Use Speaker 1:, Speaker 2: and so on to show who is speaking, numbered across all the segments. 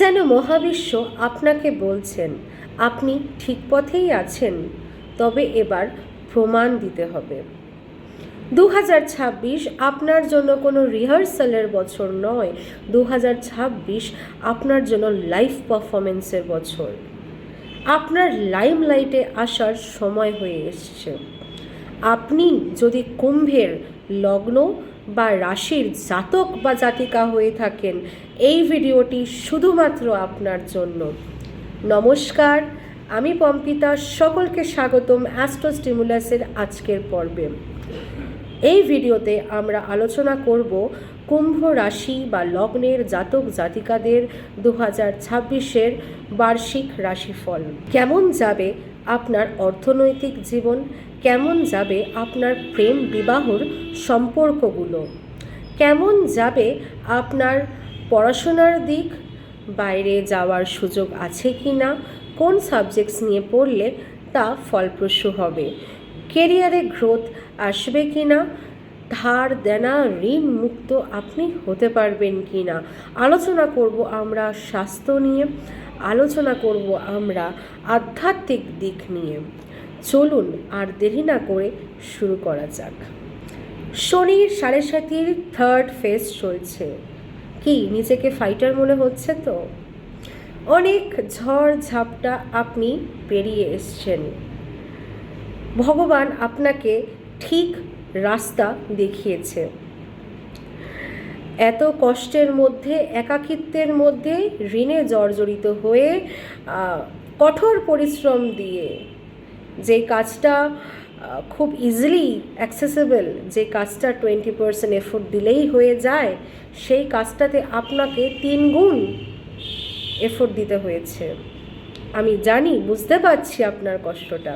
Speaker 1: যেন মহাবিশ্ব আপনাকে বলছেন আপনি ঠিক পথেই আছেন, তবে এবার প্রমাণ দিতে হবে। 2026 আপনার জন্য কোনো রিহার্সালের বছর নয়, 2026 আপনার জন্য লাইভ পারফরমেন্সের বছর। আপনার লাইমলাইটে আসার সময় হয়ে এসছে। আপনি যদি কুম্ভের লগ্ন বা রাশির জাতক বা জাতিকা হয়ে থাকেন, এই ভিডিওটি শুধুমাত্র আপনার জন্য। নমস্কার, আমি পম্পিতা, সকলকে স্বাগতম অ্যাস্ট্রো স্টিমুলাসের আজকের পর্বে। এই ভিডিওতে আমরা আলোচনা করব কুম্ভ রাশি বা লগ্নের জাতক জাতিকাদের 2026-এর বার্ষিক রাশিফল। কেমন যাবে আপনার অর্থনৈতিক জীবন, কেমন যাবে আপনার প্রেম বিবাহর সম্পর্কগুলো, কেমন যাবে আপনার পড়াশোনার দিক, বাইরে যাওয়ার সুযোগ আছে কি না, কোন সাবজেক্টস নিয়ে পড়লে তা ফলপ্রসূ হবে, কেরিয়ারে গ্রোথ আসবে কি না, ধার দেনা ঋণ মুক্ত আপনি হতে পারবেন কি না। আলোচনা করব আমরা স্বাস্থ্য নিয়ে, আলোচনা করব আমরা আধ্যাত্মিক দিক নিয়ে। চলুন আর দেরি না করে শুরু করা যাক। শনির 7.5 থার্ড ফেজ চলছে। কি নিজেকে ফাইটার মনে হচ্ছে? তো অনেক ঝড় ঝাপটা আপনি পেরিয়ে এসছেন। ভগবান আপনাকে ঠিক রাস্তা দেখিয়েছে। এত কষ্টের মধ্যে, একাকিত্বের মধ্যে, ঋণে জর্জরিত হয়ে, কঠোর পরিশ্রম দিয়ে যে কাজটা খুব ইজিলি অ্যাক্সেসেবল, যে কাজটা 20% এফোর্ট দিলেই হয়ে যায়, সেই কাজটাতে আপনাকে 3 গুণ এফোর্ট দিতে হয়েছে। আমি জানি, বুঝতে পারছি আপনার কষ্টটা।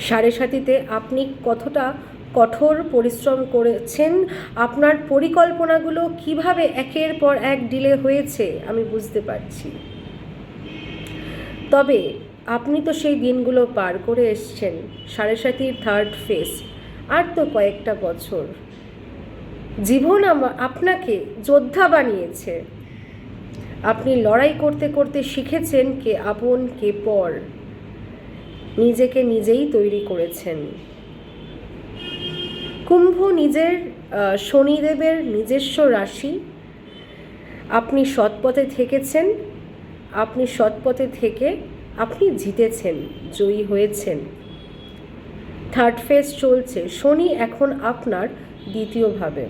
Speaker 1: 7.5-তে আপনি কতটা কঠোর পরিশ্রম করেছেন, আপনার পরিকল্পনাগুলো কিভাবে একের পর এক ডিলে হয়েছে আমি বুঝতে পারছি। তবে আপনি তো সেই দিনগুলো পার করে এসছেন। 7.5-র থার্ড ফেজ, আর তো কয়েকটা বছর। জীবন আপনাকে যোদ্ধা বানিয়েছে। আপনি লড়াই করতে করতে শিখেছেন কে আপন কে পর, নিজেকে নিজেই তৈরি করেছেন। কুম্ভ নিজের শনিদেবের নিজস্ব রাশি। আপনি সৎপথে থেকেছেন, আপনি সৎপথে থেকে আপনি জিতেছেন, জয়ী হয়েছেন। থার্ড ফেজ চলছে। শনি এখন আপনার দ্বিতীয়ভাবে।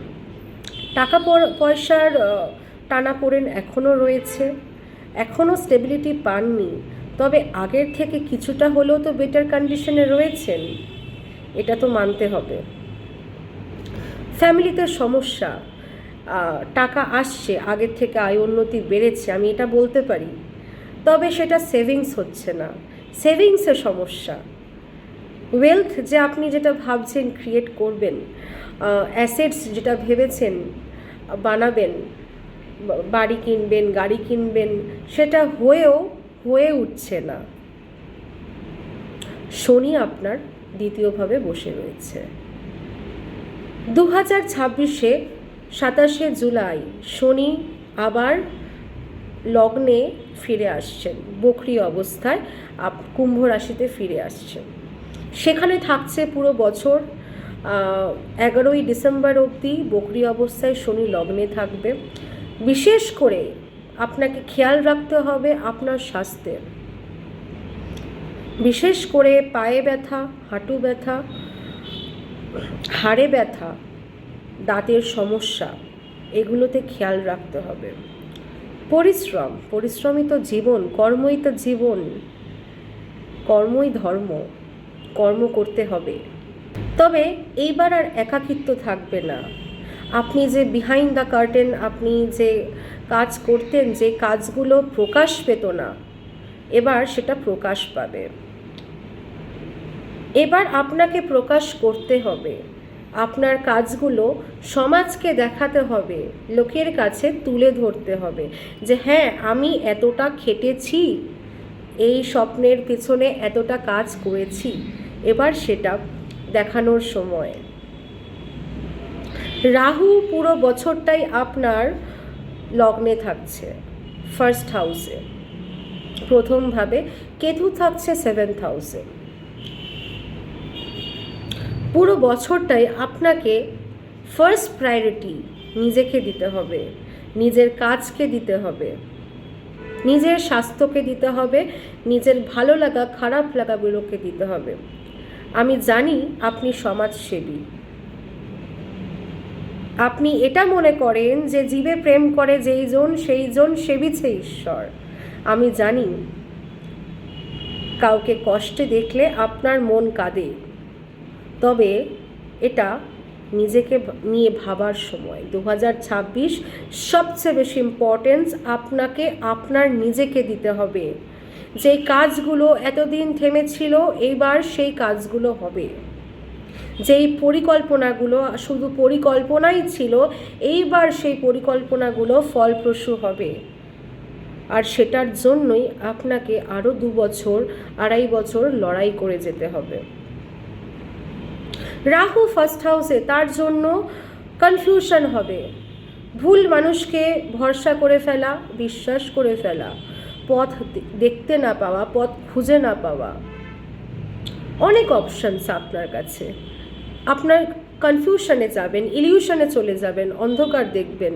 Speaker 1: টাকা পয়সার টানাপোড়েন এখনও রয়েছে, এখনও স্টেবিলিটি পাননি, তবে আগের থেকে কিছুটা হলেও তো বেটার কন্ডিশনে রয়েছেন, এটা তো মানতে হবে। ফ্যামিলিতে সমস্যা, টাকা আসছে, আগের থেকে আয় উন্নতি বেড়েছে, আমি এটা বলতে পারি, তবে সেটা সেভিংস হচ্ছে না, সেভিংসের সমস্যা। ওয়েলথ যে আপনি যেটা ভাবছেন ক্রিয়েট করবেন, অ্যাসেটস যেটা ভেবেছেন বানাবেন, বাড়ি কিনবেন, গাড়ি কিনবেন, সেটা হয়ে উঠছে না। শনি আপনার দ্বিতীয়ভাবে বসে রয়েছে। 2026-এ 27শে জুলাই শনি আবার লগ্নে ফিরে আসছেন, বকরি অবস্থায় কুম্ভ রাশিতে ফিরে আসছেন। সেখানে থাকছে পুরো বছর। 11ই ডিসেম্বর অবধি বকরি অবস্থায় শনি লগ্নে থাকবে। বিশেষ করে আপনাকে খেয়াল রাখতে হবে আপনার স্বাস্থ্যের। বিশেষ করে পায়ে ব্যথা, হাঁটু ব্যথা, হাড়ে ব্যথা, দাঁতের সমস্যা, এগুলোতে খেয়াল রাখতে হবে। পরিশ্রমই তো জীবন, কর্মই তো জীবন, কর্মই ধর্ম, কর্ম করতে হবে। তবে এইবার আর একাকিত্ব থাকবে না। আপনি যে বিহাইন্ড দ্য কার্টেন আপনি যে কাজ করতেন, যে কাজগুলো প্রকাশ পেত না, এবার সেটা প্রকাশ পাবে। এবার আপনাকে প্রকাশ করতে হবে, আপনার কাজগুলো সমাজকে দেখাতে হবে, লোকের কাছে তুলে ধরতে হবে যে হ্যাঁ, আমি এতটা খেটেছি, এই স্বপ্নের পিছনে এতটা কাজ করেছি। এবার সেটা দেখানোর সময়। রাহু পুরো বছরটাই আপনার লগ্নে থাকছে। ফার্স্ট হাউসে, প্রথমভাবে কেতু থাকছে 7th হাউসে। পুরো বছরটাই আপনাকে ফার্স্ট প্রায়োরিটি নিজেকে দিতে হবে, নিজের কাজকে দিতে হবে, নিজের স্বাস্থ্যকে দিতে হবে, নিজের ভালো লাগা খারাপ লাগাগুলোকে দিতে হবে। আমি জানি আপনি সমাজসেবী, আপনি এটা মনে করেন যে জীবে প্রেম করে যেই জন সেই জন সেবিছে ঈশ্বর। আমি জানি কাউকে কষ্টে দেখলে আপনার মন কাঁদে, তবে এটা নিজেকে নিয়ে ভাবার সময়। 2026 সবচেয়ে বেশি ইম্পর্টেন্স আপনাকে আপনার নিজেকে দিতে হবে। যে কাজগুলো এতদিন থেমেছিল এইবার সেই কাজগুলো হবে। যেই পরিকল্পনাগুলো শুধু পরিকল্পনাই ছিল এইবার সেই পরিকল্পনাগুলো ফলপ্রসূ হবে। আর সেটার জন্যই আপনাকে আরও 2 বছর 2.5 বছর লড়াই করে যেতে হবে। রাহু ফার্স্ট হাউসে, তার জন্য কনফিউশন হবে, ভুল মানুষকে ভরসা করে ফেলা, বিশ্বাস করে ফেলা, পথ দেখতে না পাওয়া, পথ খুঁজে না পাওয়া, অনেক অপশনস আপনার কাছে। আপনার কনফিউশনে যাবেন, ইলিউশনে চলে যাবেন, অন্ধকার দেখবেন,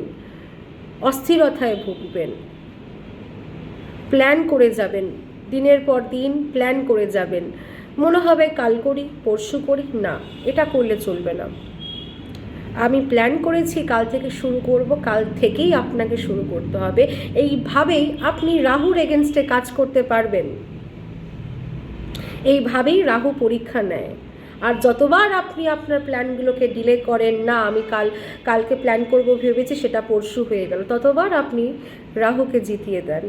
Speaker 1: অস্থিরতায় ভুগবেন, প্ল্যান করে যাবেন, দিনের পর দিন প্ল্যান করে যাবেন, মনে হবে কাল করি পরশু করি, না, এটা করলে চলবে না। আমি প্ল্যান করেছি কাল থেকে শুরু করব, কাল থেকেই আপনাকে শুরু করতে হবে। এইভাবেই আপনি রাহুর এগেনস্টে কাজ করতে পারবেন। এইভাবেই রাহু পরীক্ষা নেয়। আর যতবার আপনি আপনার প্ল্যানগুলোকে ডিলে করেন, না আমি কালকে প্ল্যান করব ভেবেছি সেটা পরশু হয়ে গেল, ততবার আপনি রাহুকে জিতিয়ে দেন।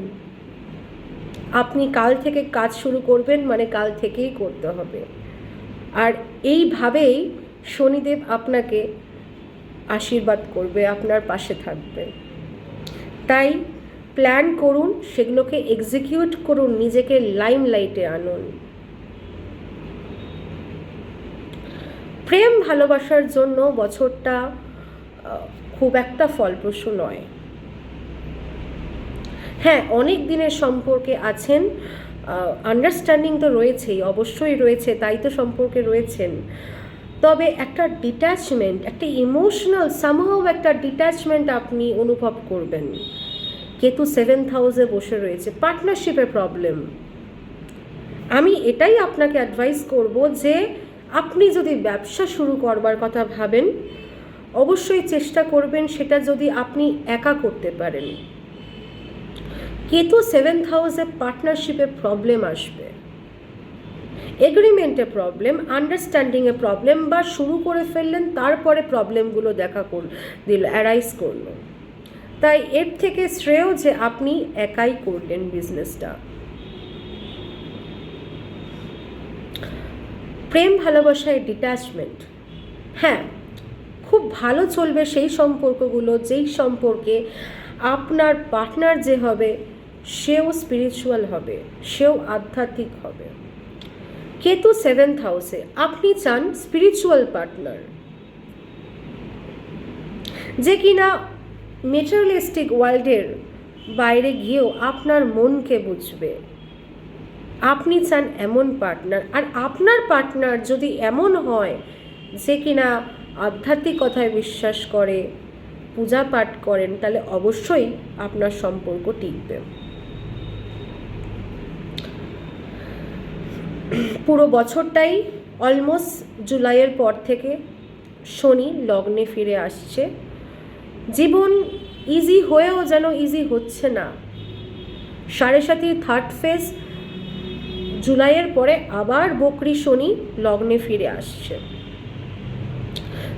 Speaker 1: আপনি কাল থেকে কাজ শুরু করবেন মানে কাল থেকেই করতে হবে। আর এইভাবেই শনিদেব আপনাকে আশীর্বাদ করবে, আপনার পাশে থাকবে। তাই প্ল্যান করুন, সেগুলোকে এক্সিকিউট করুন, নিজেকে লাইমলাইটে আনুন। প্রেম ভালোবাসার জন্য বছরটা খুব একটা ফলপ্রসূ নয়। হ্যাঁ, অনেক দিনের সম্পর্কে আছেন, আন্ডারস্ট্যান্ডিং তো রয়েছেই, অবশ্যই রয়েছে, তাই তো সম্পর্কে রয়েছেন। তবে একটা ডিট্যাচমেন্ট, একটা ইমোশনাল সামহাও একটা ডিট্যাচমেন্ট আপনি অনুভব করবেন। কেতু 7th হাউসে বসে রয়েছে, পার্টনারশিপের প্রবলেম। আমি এটাই আপনাকে অ্যাডভাইস করব যে আপনি যদি ব্যবসা শুরু করবার কথা ভাবেন, অবশ্যই চেষ্টা করবেন সেটা যদি আপনি একা করতে পারেন। কেতু 7th হাউসে পার্টনারশিপে প্রবলেম আসবে, এগ্রিমেন্টে প্রবলেম, আন্ডারস্ট্যান্ডিংয়ে প্রবলেম, বা শুরু করে ফেললেন তারপরে প্রবলেমগুলো অ্যারাইজ করলো। তাই এর থেকে শ্রেয় যে আপনি একাই করলেন বিজনেসটা। প্রেম ভালোবাসায় ডিট্যাচমেন্ট, হ্যাঁ, খুব ভালো চলবে সেই সম্পর্কগুলো যেই সম্পর্কে আপনার পার্টনার যে হবে সেও স্পিরিচুয়াল হবে, সেও আধ্যাত্মিক হবে। কেতু 7th হাউসে, আপনি চান স্পিরিচুয়াল পার্টনার যে কিনা মেটেরিয়ালিস্টিক ওয়ার্ল্ডের বাইরে গিয়েও আপনার মনকে বুঝবে। আপনি চান এমন পার্টনার। আর আপনার পার্টনার যদি এমন হয় যে কিনা আধ্যাত্মিকতায় বিশ্বাস করে, পূজা পাঠ করেন, তাহলে অবশ্যই আপনার সম্পর্ক টিকবে। পুরো বছরটাই অলমোস্ট জুলাইয়ের পর থেকে শনি লগ্নে ফিরে আসছে। জীবন ইজি হয়েও যেন ইজি হচ্ছে না। 7.5 থার্ড ফেজ জুলাইয়ের পরে আবার বকরি শনি লগ্নে ফিরে আসছে।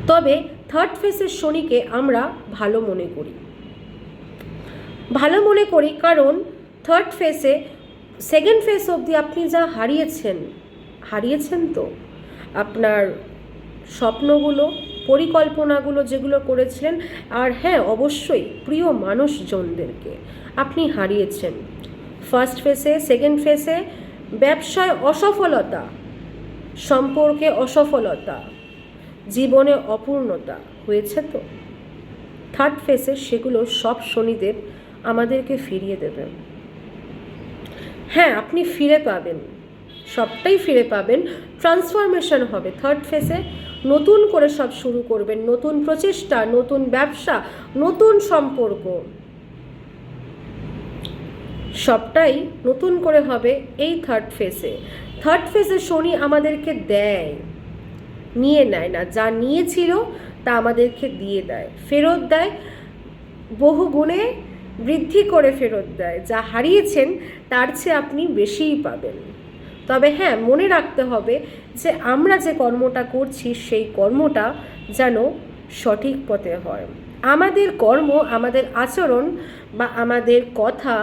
Speaker 1: তবে থার্ড ফেজের শনিকে আমরা ভালো মনে করি, কারণ থার্ড ফেজে 2nd ফেজ অবধি আপনি যা হারিয়েছেন তো আপনার স্বপ্নগুলো, পরিকল্পনাগুলো যেগুলো করেছিলেন, আর হ্যাঁ অবশ্যই প্রিয় মানুষজনদেরকে আপনি হারিয়েছেন। ফার্স্ট ফেজে, 2nd ফেজে ব্যবসায় অসফলতা, সম্পর্কে অসফলতা, জীবনে অপূর্ণতা হয়েছে তো। থার্ড ফেজে সেগুলো সব শনিদেব আমাদেরকে ফিরিয়ে দেবে। হ্যাঁ, আপনি ফিরে পাবেন, সবটাই ফিরে পাবেন। ট্রান্সফরমেশন হবে থার্ড ফেজে, নতুন করে সব শুরু করবেন, নতুন প্রচেষ্টা, নতুন ব্যবসা, নতুন সম্পর্ক, সবটাই নতুন করে হবে এই থার্ড ফেজে। থার্ড ফেজে শনি আমাদেরকে দেয়, নিয়ে নেয় না, যা নিয়েছিল তা আমাদেরকে দিয়ে দেয়, ফেরত দেয়, বহু গুণে বৃদ্ধি করে ফেরত দেয়। যা হারিয়েছেন তার চেয়ে আপনি বেশিই পাবেন। তবে হ্যাঁ, মনে রাখতে হবে যে আমরা যে কর্মটা করছি সেই কর্মটা যেন সঠিক পথে হয়। আমাদের কর্ম, আমাদের আচরণ বা আমাদের কথা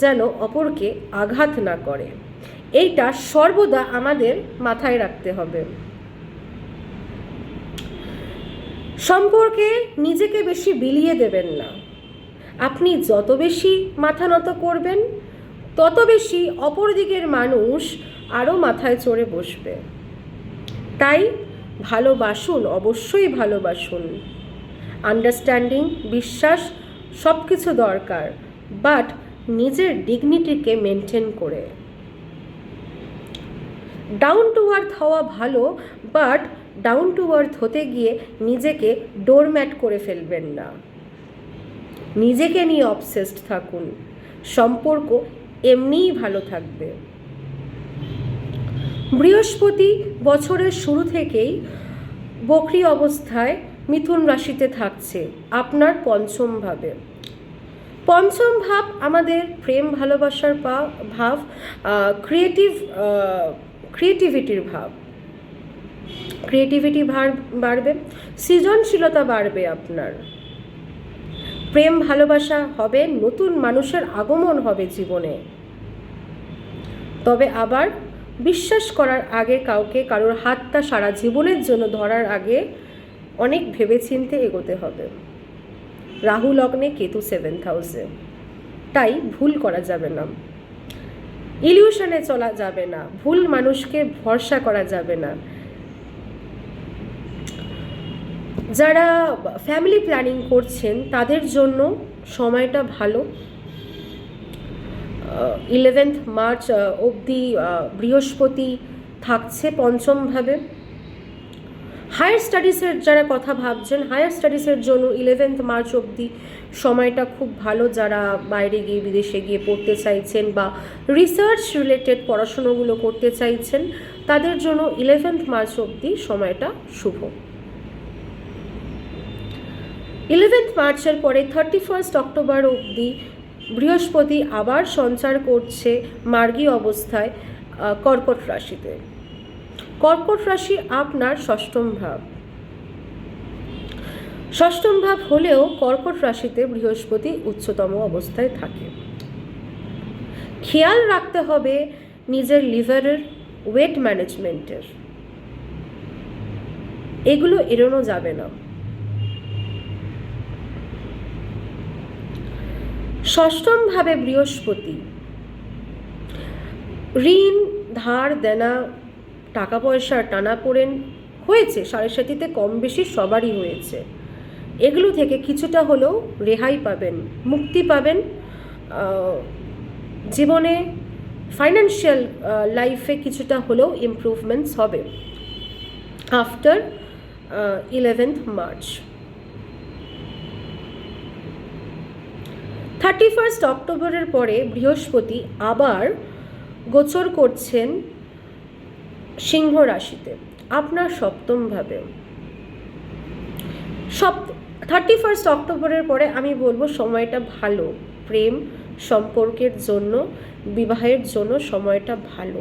Speaker 1: যেন অপরকে আঘাত না করে, এইটা সর্বদা আমাদের মাথায় রাখতে হবে। সম্পর্কে নিজেকে বেশি বিলিয়ে দেবেন না। আপনি যত বেশি মাথা নত করবেন তত বেশি অপর দিকের মানুষ আরও মাথায় চড়ে বসবে। তাই ভালোবাসুন, অবশ্যই ভালোবাসুন। আন্ডারস্ট্যান্ডিং, বিশ্বাস সব কিছু দরকার, বাট নিজের ডিগনিটিকে মেনটেন করে। ডাউন টু আর্থ হওয়া ভালো, বাট ডাউন টু আর্থ হতে গিয়ে নিজেকে ডোরম্যাট করে ফেলবেন না। নিজেকে নিয়ে অবসেসড থাকুন, সম্পর্ক এমনিই ভালো থাকবে। বৃহস্পতি বছরের শুরু থেকেই বক্রী অবস্থায় মিথুন রাশিতে থাকছে আপনার পঞ্চম ভাবে। পঞ্চম ভাব আমাদের প্রেম ভালোবাসার ভাব, ক্রিয়েটিভিটির ভাব। ক্রিয়েটিভিটি বাড়বে, সৃজনশীলতা বাড়বে, আপনার প্রেম ভালোবাসা হবে, নতুন মানুষের আগমন হবে জীবনে। তবে আবার বিশ্বাস করার আগে, কারোর হাতটা সারা জীবনের জন্য ধরার আগে অনেক ভেবেচিন্তে এগোতে হবে। রাহু লগ্নে, কেতু 7th হাউসে, তাই ভুল করা যাবে না, ইলিউশনে চলা যাবে না, ভুল মানুষকে ভরসা করা যাবে না। যারা ফ্যামিলি প্ল্যানিং করছেন তাদের জন্য সময়টা ভালো। 11th মার্চ অবধি বৃহস্পতি থাকছে পঞ্চমভাবে। হায়ার স্টাডিজের যারা কথা ভাবছেন, হায়ার স্টাডিজের জন্য 11th মার্চ অবধি সময়টা খুব ভালো। যারা বাইরে গিয়ে, বিদেশে গিয়ে পড়তে চাইছেন বা রিসার্চ রিলেটেড পড়াশুনোগুলো করতে চাইছেন, তাদের জন্য 11th মার্চ অবধি সময়টা শুভ। 11th মার্চের পরে 31 অক্টোবর অবধি বৃহস্পতি আবার সঞ্চার করছে মার্গী অবস্থায় কর্কট রাশিতে। কর্কট রাশি আপনার ষষ্ঠম ভাব। ষষ্ঠম ভাব হলেও কর্কট রাশিতে বৃহস্পতি উচ্চতম অবস্থায় থাকে। খেয়াল রাখতে হবে নিজের লিভারের, ওয়েট ম্যানেজমেন্টের, এগুলো এড়ানো যাবে না। ষষ্ঠম ভাবে বৃহস্পতি ঋণ, ধার দেনা, টাকা পয়সার টানাপোড়েন হয়েছে, সাড়ে সাথীতে কম বেশি সবারই হয়েছে। এগুলো থেকে কিছুটা হলেও রেহাই পাবেন, মুক্তি পাবেন। জীবনে ফাইন্যান্সিয়াল লাইফে কিছুটা হলেও ইমপ্রুভমেন্টস হবে আফটার 11th মার্চ। 31 অক্টোবরের পরে বৃহস্পতি আবার গোচর করছেন সিংহ রাশিতে, আপনার সপ্তম ভাবে। 31 অক্টোবরের পরে আমি বলবো সময়টা ভালো, প্রেম সম্পর্কের জন্য, বিবাহের জন্য সময়টা ভালো।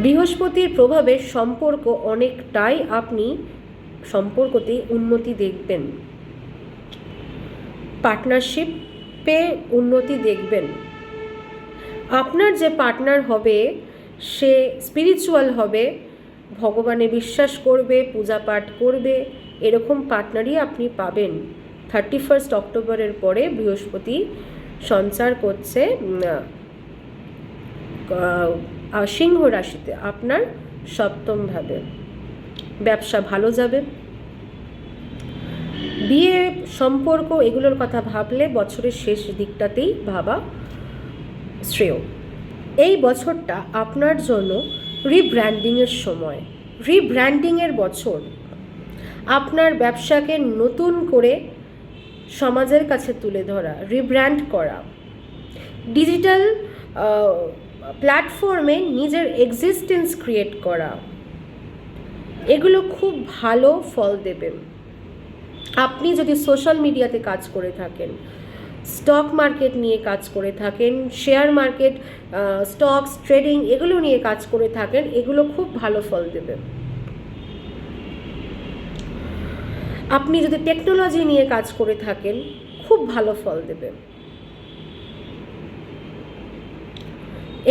Speaker 1: বৃহস্পতির প্রভাবে সম্পর্ক অনেকটাই, আপনি সম্পর্কতে উন্নতি দেখবেন, পার্টনারশিপে উন্নতি দেখবেন। আপনার যে পার্টনার হবে সে স্পিরিচুয়াল হবে, ভগবানে বিশ্বাস করবে, পূজা পাঠ করবে, এরকম পার্টনারই আপনি পাবেন। 31 অক্টোবরের পরে বৃহস্পতি সঞ্চার করছে সিংহ রাশিতে, আপনার সপ্তম ভাবে। ব্যবসা ভালো যাবে, বিয়ে, সম্পর্ক এগুলোর কথা ভাবলে বছরের শেষ দিকটাতেই ভাবা শ্রেয়। এই বছরটা আপনার জন্য রিব্র্যান্ডিংয়ের সময়, রিব্র্যান্ডিংয়ের বছর। আপনার ব্যবসাকে নতুন করে সমাজের কাছে তুলে ধরা, রিব্র্যান্ড করা, ডিজিটাল প্ল্যাটফর্মে নিজের এক্সিস্টেন্স ক্রিয়েট করা, এগুলো খুব ভালো ফল দেবে। আপনি যদি সোশ্যাল মিডিয়াতে কাজ করে থাকেন, স্টক মার্কেট নিয়ে কাজ করে থাকেন, শেয়ার মার্কেট, স্টকস, ট্রেডিং এগুলো নিয়ে কাজ করে থাকেন, এগুলো খুব ভালো ফল দেবে। আপনি যদি টেকনোলজি নিয়ে কাজ করে থাকেন, খুব ভালো ফল দেবে।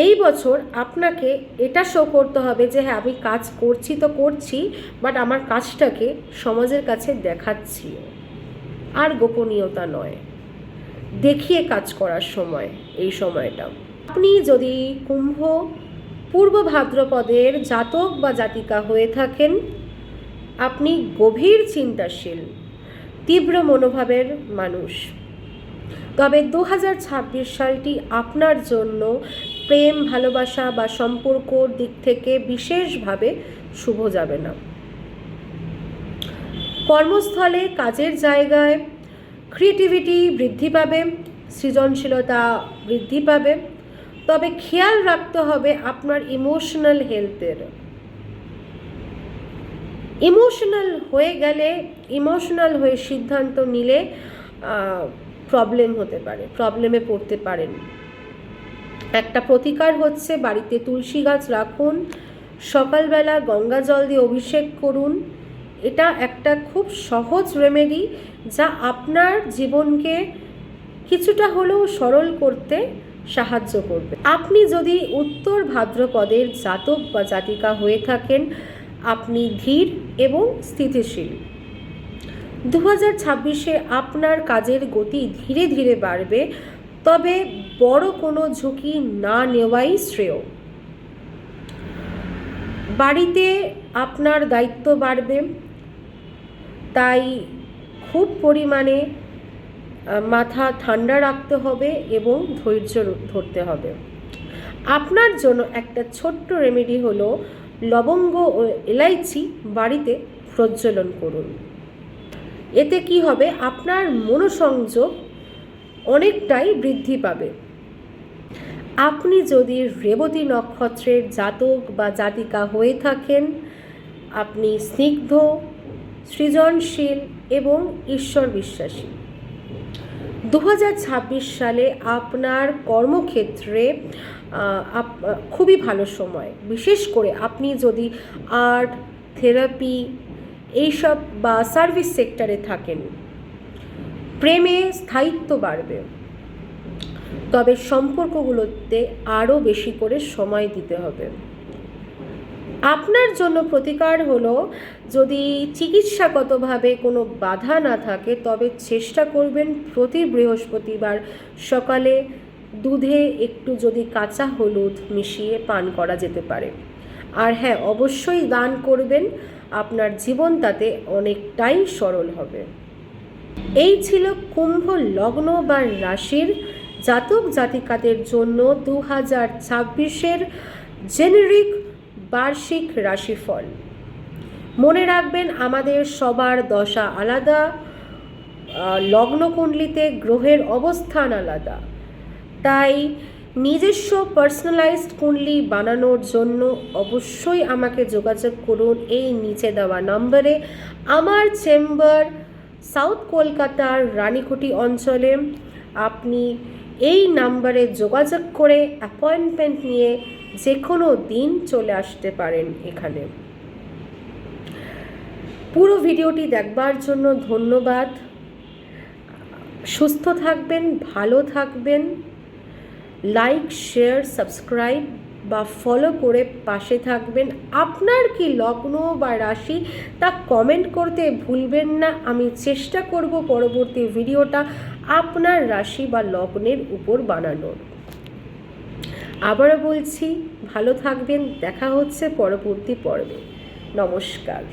Speaker 1: এই বছর আপনাকে এটা শো করতে হবে যে হ্যাঁ, আমি কাজ করছি তো করছি, বাট আমার কাজটাকে সমাজের কাছে দেখাচ্ছি, আর গোপনীয়তা নয়, দেখিয়ে কাজ করার সময় এই সময়টা। আপনি যদি কুম্ভ পূর্ব ভাদ্রপদের জাতক বা জাতিকা হয়ে থাকেন, আপনি গভীর চিন্তাশীল, তীব্র মনোভাবের মানুষ। তবে 2026 সালটি আপনার জন্য প্রেম, ভালোবাসা বা সম্পর্কর দিক থেকে বিশেষভাবে শুভ যাবে না। কর্মস্থলে, কাজের জায়গায় ক্রিয়েটিভিটি বৃদ্ধি পাবে, সৃজনশীলতা বৃদ্ধি পাবে। তবে খেয়াল রাখতে হবে আপনার ইমোশনাল হেলথের। ইমোশনাল হয়ে গেলে, ইমোশনাল হয়ে সিদ্ধান্ত নিলে প্রবলেম হতে পারে, প্রবলেমে পড়তে পারেন। একটা প্রতিকার হচ্ছে বাড়িতে তুলসী গাছ রাখুন, সকালবেলা গঙ্গা জল দিয়ে অভিষেক করুন। এটা একটা খুব সহজ রেমেডি যা আপনার জীবনকে কিছুটা হলেও সরল করতে সাহায্য করবে। আপনি যদি উত্তর ভাদ্রপদের জাতক বা জাতিকা হয়ে থাকেন, আপনি ধীর এবং স্থিতিশীল। 2026-এ আপনার কাজের গতি ধীরে ধীরে বাড়বে, তবে বড় কোনো ঝুঁকি না নেওয়াই শ্রেয়। বাড়িতে আপনার দায়িত্ব বাড়বে, তাই খুব পরিমাণে মাথা ঠান্ডা রাখতে হবে এবং ধৈর্য ধরতে হবে। আপনার জন্য একটা ছোট্ট রেমেডি হলো লবঙ্গ ও এলাইচি বাড়িতে প্রজ্বলন করুন। এতে কি হবে, আপনার মনোসংযোগ অনেকটাই বৃদ্ধি পাবে। আপনি যদি রেবতী নক্ষত্রের জাতক বা জাতিকা হয়ে থাকেন, আপনি স্নিগ্ধ, সৃজনশীল এবং ঈশ্বর বিশ্বাসী। 2026 সালে আপনার কর্মক্ষেত্রে খুবই ভালো সময়। বিশেষ করে আপনি যদি আর্ট, থেরাপি এইসব বা সার্ভিস সেক্টরে থাকেন, প্রেমে স্থায়িত্ব বাড়বে। তবে সম্পর্কগুলোতে আরও বেশি করে সময় দিতে হবে। আপনার জন্য প্রতিকার হলো, যদি চিকিৎসাগতভাবে কোনো বাধা না থাকে, তবে চেষ্টা করবেন প্রতি বৃহস্পতিবার সকালে দুধে একটু যদি কাঁচা হলুদ মিশিয়ে পান করা যেতে পারে। আর হ্যাঁ, অবশ্যই দান করবেন, আপনার জীবন তাতে অনেকটাই সরল হবে। এই ছিল কুম্ভ লগ্ন বা রাশির জাতক জাতিকাদের জন্য 2026-এর জেনেরিক বার্ষিক রাশিফল। মনে রাখবেন, আমাদের সবার দশা আলাদা, লগ্নকুণ্ডলিতে গ্রহের অবস্থান আলাদা। তাই নিজস্ব পার্সোনালাইজড কুণ্ডলি বানানোর জন্য অবশ্যই আমাকে যোগাযোগ করুন এই নিচে দেওয়া নম্বরে। আমার চেম্বার সাউথ কলকাতার রানীকুটি অঞ্চলে। আপনি এই নাম্বারে যোগাযোগ করে অ্যাপয়েন্টমেন্ট নিয়ে যে কোনো দিন চলে আসতে পারেন এখানে। পুরো ভিডিওটি দেখবার জন্য ধন্যবাদ। সুস্থ থাকবেন, ভালো থাকবেন। লাইক, শেয়ার, সাবস্ক্রাইব বা ফলো করে পাশে থাকবেন। আপনার কি লগ্ন বা রাশি তা কমেন্ট করতে ভুলবেন না। আমি চেষ্টা করব পরবর্তী ভিডিওটা আপনার রাশি বা লগ্নের উপর বানানোর। আবারও বলছি, ভালো থাকবেন। দেখা হচ্ছে পরবর্তী পর্বে। নমস্কার।